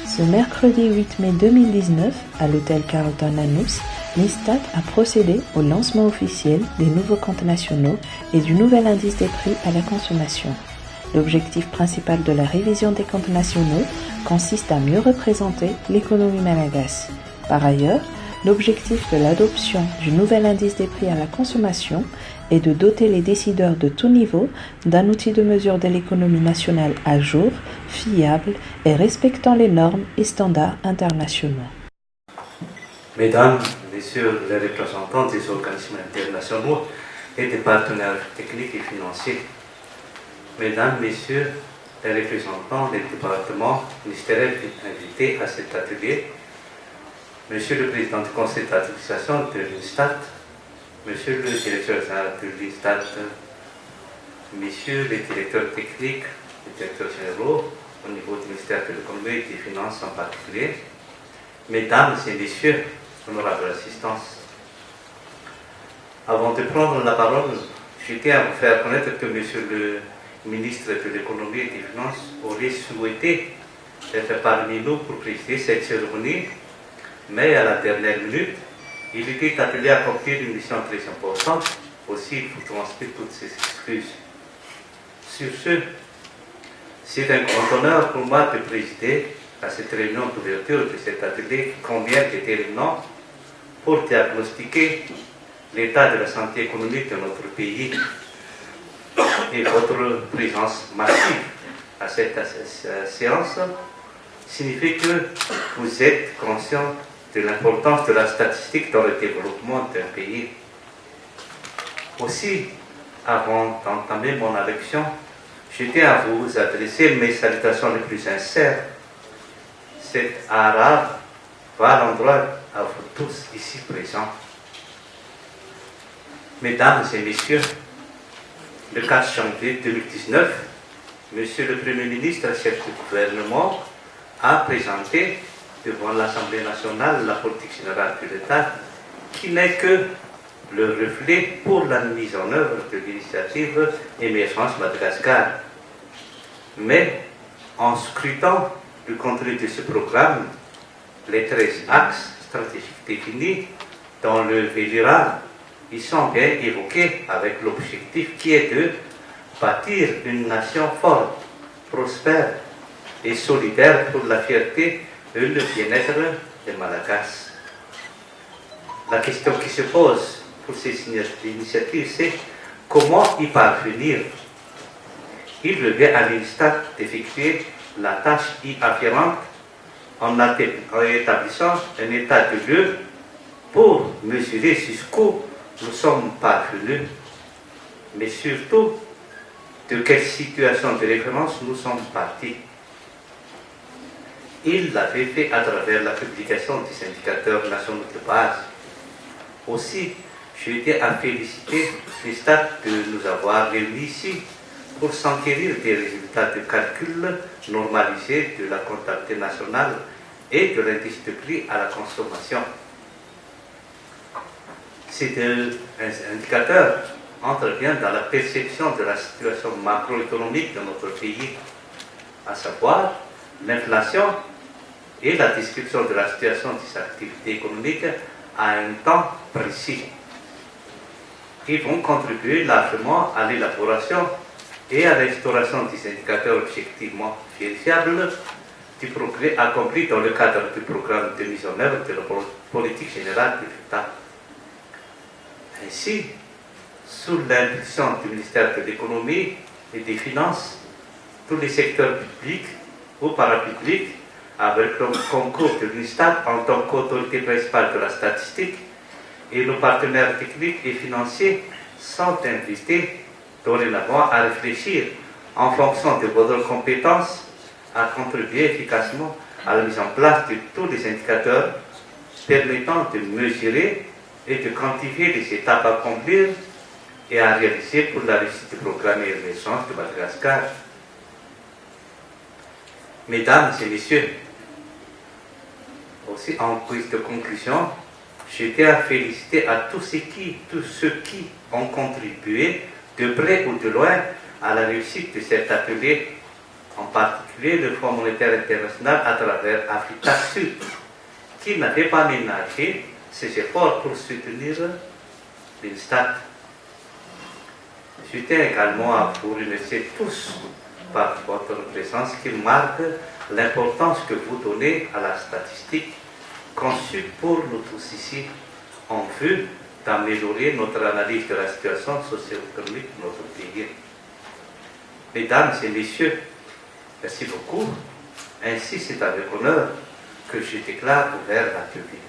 Ce mercredi 8 mai 2019, à l'hôtel Carlton à Nous, l'INSTAT a procédé au lancement officiel des nouveaux comptes nationaux et du nouvel indice des prix à la consommation. L'objectif principal de la révision des comptes nationaux consiste à mieux représenter l'économie malgache. Par ailleurs, l'objectif de l'adoption du nouvel indice des prix à la consommation est de doter les décideurs de tout niveau d'un outil de mesure de l'économie nationale à jour, fiable et respectant les normes et standards internationaux. Mesdames, Messieurs les représentants des organismes internationaux et des partenaires techniques et financiers, Mesdames, Messieurs les représentants des départements ministériels invités à cet atelier, Monsieur le Président du Conseil d'administration de l'INSTAT, Monsieur le Directeur général de l'INSTAT, Messieurs les directeurs techniques, les directeurs généraux au niveau du ministère de l'économie et des finances en particulier, Mesdames et Messieurs, honorables assistance. Avant de prendre la parole, je tiens à vous faire connaître que Monsieur le ministre de l'économie et des finances aurait souhaité être parmi nous pour présider cette cérémonie, mais à la dernière minute, il était appelé à accomplir une mission très importante. Aussi, il faut transmettre toutes ses excuses. Sur ce, c'est un grand honneur pour moi de présider à cette réunion d'ouverture de cet atelier qui convient déterminant pour diagnostiquer l'état de la santé économique de notre pays. Et votre présence massive à cette séance signifie que vous êtes conscient de l'importance de la statistique dans le développement d'un pays. Aussi, avant d'entamer mon allocution, je tiens à vous adresser mes salutations les plus sincères. Cet arabe va à l'endroit à vous tous ici présents. Mesdames et Messieurs, le 4 janvier 2019, Monsieur le Premier ministre, chef du gouvernement, a présenté devant l'Assemblée nationale la politique générale de l'État, qui n'est que le reflet pour la mise en œuvre de l'initiative Émergence Madagascar. Mais en scrutant le contenu de ce programme, les 13 axes stratégiques définis dans le VELIRA, ils sont bien évoqués avec l'objectif qui est de bâtir une nation forte, prospère et solidaire pour la fierté et le bien-être des Malagasy. La question qui se pose pour ces initiatives, c'est comment y parvenir. Il revient à l'INSTAT d'effectuer la tâche y afférente en établissant un état de lieu pour mesurer jusqu'où nous sommes parvenus, mais surtout de quelle situation de référence nous sommes partis. Il l'avait fait à travers la publication des indicateurs nationaux de base. Aussi, je tiens à féliciter l'INSTAT de nous avoir réunis ici pour s'enquérir des résultats de calcul normalisés de la comptabilité nationale et de l'indice de prix à la consommation. Ces deux indicateurs entrent bien dans la perception de la situation macroéconomique de notre pays, à savoir l'inflation et la description de la situation des activités économiques à un temps précis. Ils vont contribuer largement à l'élaboration et à l'instauration des indicateurs objectivement vérifiables du progrès accompli dans le cadre du programme de mise en œuvre de la politique générale de l'État. Ainsi, sous l'impulsion du ministère de l'économie et des finances, tous les secteurs publics ou parapublics, avec le concours de l'INSTAT en tant qu'autorité principale de la statistique, et nos partenaires techniques et financiers sont invités dorénavant à réfléchir en fonction de votre compétences à contribuer efficacement à la mise en place de tous les indicateurs permettant de mesurer et de quantifier les étapes à accomplir et à réaliser pour la réussite du programme Émergence de Madagascar. Mesdames et Messieurs, aussi en prise de conclusion, Je tiens à féliciter à tous ceux qui ont contribué de près ou de loin à la réussite de cet atelier, en particulier le Fonds monétaire international à travers Africa Sud, qui n'avait pas ménagé ses efforts pour soutenir l'INSTAT. Je tiens également à vous remercier tous par votre présence qui marque l'importance que vous donnez à la statistique conçue pour nous tous ici en vue d'améliorer notre analyse de la situation socio-économique de notre pays. Mesdames et messieurs, merci beaucoup. Ainsi, c'est avec honneur que je déclare ouvert l'atelier.